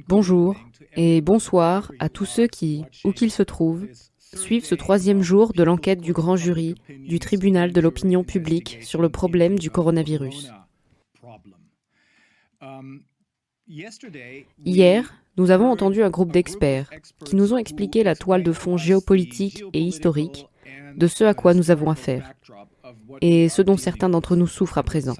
Bonjour et bonsoir à tous ceux qui, où qu'ils se trouvent, suivent ce troisième jour de l'enquête du grand jury du tribunal de l'opinion publique sur le problème du coronavirus. Hier, nous avons entendu un groupe d'experts qui nous ont expliqué la toile de fond géopolitique et historique de ce à quoi nous avons affaire et ce dont certains d'entre nous souffrent à présent.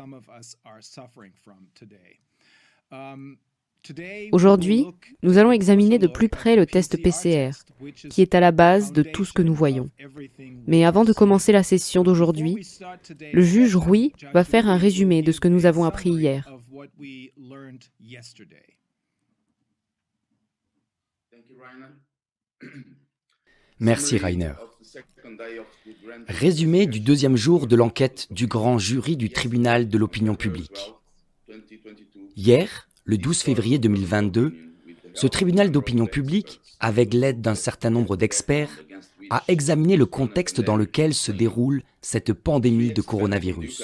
Aujourd'hui, nous allons examiner de plus près le test PCR, qui est à la base de tout ce que nous voyons. Mais avant de commencer la session d'aujourd'hui, le juge Rui va faire un résumé de ce que nous avons appris hier. Merci Rainer. Résumé du deuxième jour de l'enquête du grand jury du tribunal de l'opinion publique. Hier, le 12 février 2022, ce tribunal d'opinion publique, avec l'aide d'un certain nombre d'experts, a examiné le contexte dans lequel se déroule cette pandémie de coronavirus.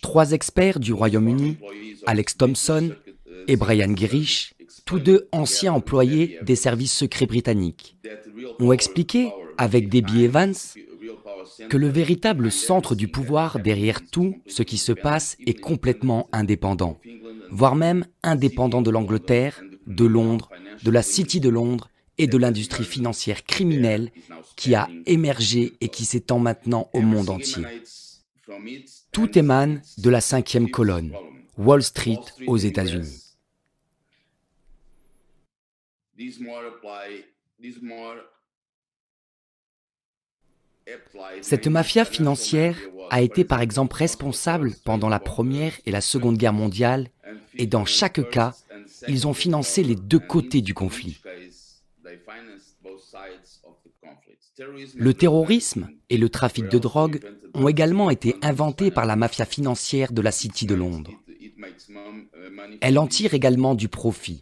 3 experts du Royaume-Uni, Alex Thompson et Brian Gerrish, tous deux anciens employés des services secrets britanniques, ont expliqué, avec Debbie Evans, que le véritable centre du pouvoir derrière tout ce qui se passe est complètement indépendant, voire même indépendant de l'Angleterre, de Londres, de la City de Londres et de l'industrie financière criminelle qui a émergé et qui s'étend maintenant au monde entier. Tout émane de la 5e colonne, Wall Street aux États-Unis. Cette mafia financière a été par exemple responsable pendant la Première et la Seconde Guerre mondiale et dans chaque cas, ils ont financé les deux côtés du conflit. Le terrorisme et le trafic de drogue ont également été inventés par la mafia financière de la City de Londres. Elle en tire également du profit.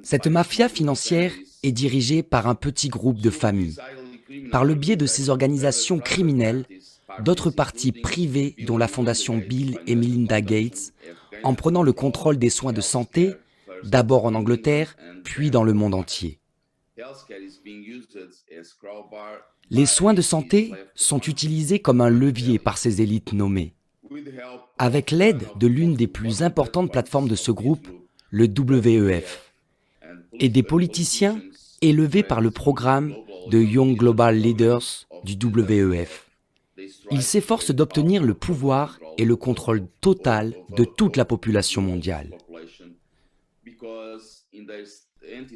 Cette mafia financière est dirigée par un petit groupe de familles. Par le biais de ces organisations criminelles, d'autres partis privés dont la fondation Bill et Melinda Gates, en prenant le contrôle des soins de santé, d'abord en Angleterre, puis dans le monde entier. Les soins de santé sont utilisés comme un levier par ces élites nommées. Avec l'aide de l'une des plus importantes plateformes de ce groupe, le WEF, et des politiciens élevés par le programme de Young Global Leaders du WEF. Ils s'efforcent d'obtenir le pouvoir et le contrôle total de toute la population mondiale.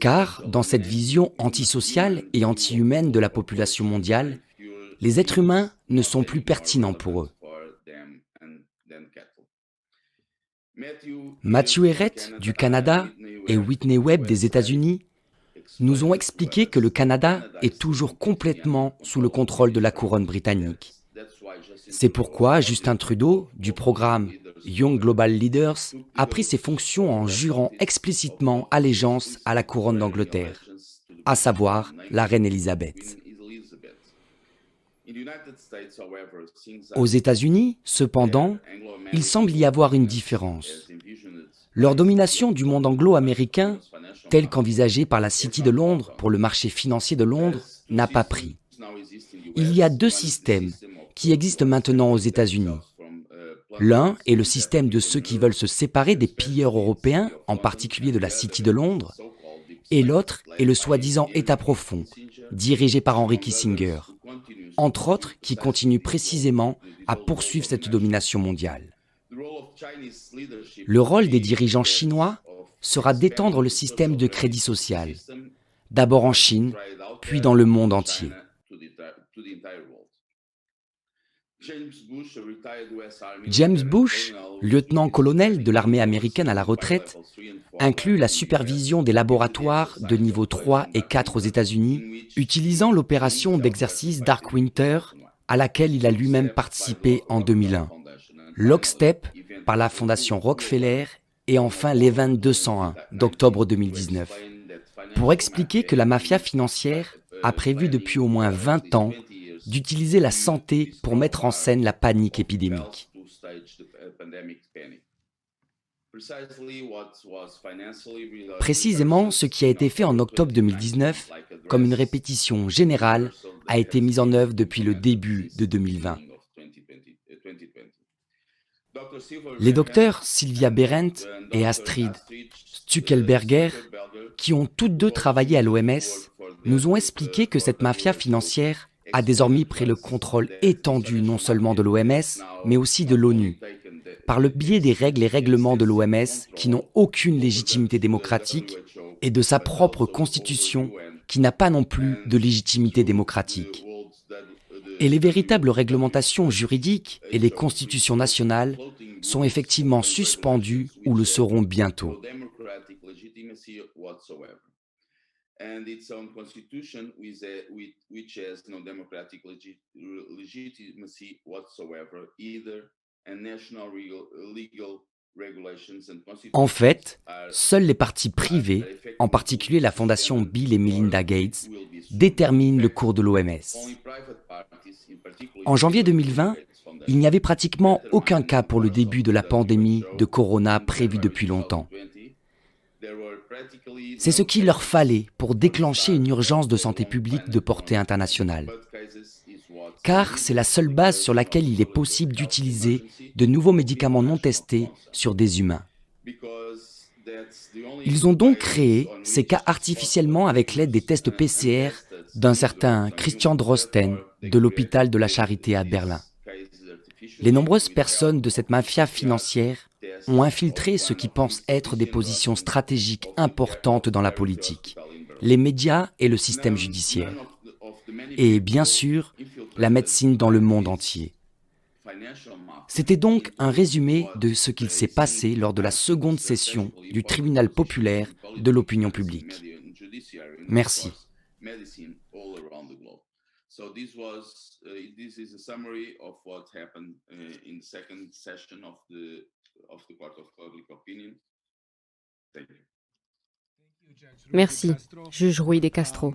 Car, dans cette vision antisociale et anti-humaine de la population mondiale, les êtres humains ne sont plus pertinents pour eux. Matthew Ehret du Canada et Whitney Webb des États-Unis nous ont expliqué que le Canada est toujours complètement sous le contrôle de la couronne britannique. C'est pourquoi Justin Trudeau, du programme Young Global Leaders, a pris ses fonctions en jurant explicitement allégeance à la couronne d'Angleterre, à savoir la reine Élisabeth. Aux États-Unis, cependant, il semble y avoir une différence. Leur domination du monde anglo-américain, telle qu'envisagée par la City de Londres pour le marché financier de Londres, n'a pas pris. Il y a 2 systèmes qui existent maintenant aux États-Unis. L'un est le système de ceux qui veulent se séparer des pilleurs européens, en particulier de la City de Londres, et l'autre est le soi-disant État profond, dirigé par Henry Kissinger, entre autres qui continue précisément à poursuivre cette domination mondiale. Le rôle des dirigeants chinois sera d'étendre le système de crédit social, d'abord en Chine, puis dans le monde entier. James Bush, lieutenant-colonel de l'armée américaine à la retraite, inclut la supervision des laboratoires de niveau 3 et 4 aux États-Unis, utilisant l'opération d'exercice Dark Winter à laquelle il a lui-même participé en 2001, Lockstep par la fondation Rockefeller et enfin l'Event 201 d'octobre 2019, pour expliquer que la mafia financière a prévu depuis au moins 20 ans d'utiliser la santé pour mettre en scène la panique épidémique. Précisément, ce qui a été fait en octobre 2019, comme une répétition générale, a été mis en œuvre depuis le début de 2020. Les docteurs Sylvia Berendt et Astrid Stuckelberger, qui ont toutes deux travaillé à l'OMS, nous ont expliqué que cette mafia financière a désormais pris le contrôle étendu non seulement de l'OMS, mais aussi de l'ONU, par le biais des règles et règlements de l'OMS qui n'ont aucune légitimité démocratique et de sa propre constitution qui n'a pas non plus de légitimité démocratique. Et les véritables réglementations juridiques et les constitutions nationales sont effectivement suspendues ou le seront bientôt. En fait, seuls les partis privés, en particulier la fondation Bill et Melinda Gates, déterminent le cours de l'OMS. En janvier 2020, il n'y avait pratiquement aucun cas pour le début de la pandémie de corona prévu depuis longtemps. C'est ce qu'il leur fallait pour déclencher une urgence de santé publique de portée internationale. Car c'est la seule base sur laquelle il est possible d'utiliser de nouveaux médicaments non testés sur des humains. Ils ont donc créé ces cas artificiellement avec l'aide des tests PCR d'un certain Christian Drosten de l'hôpital de la Charité à Berlin. Les nombreuses personnes de cette mafia financière ont infiltré ce qui pensent être des positions stratégiques importantes dans la politique, les médias et le système judiciaire. Et bien sûr, la médecine dans le monde entier. C'était donc un résumé de ce qu'il s'est passé lors de la seconde session du tribunal populaire de l'opinion publique. Merci. Merci, juge Ruy de Castro.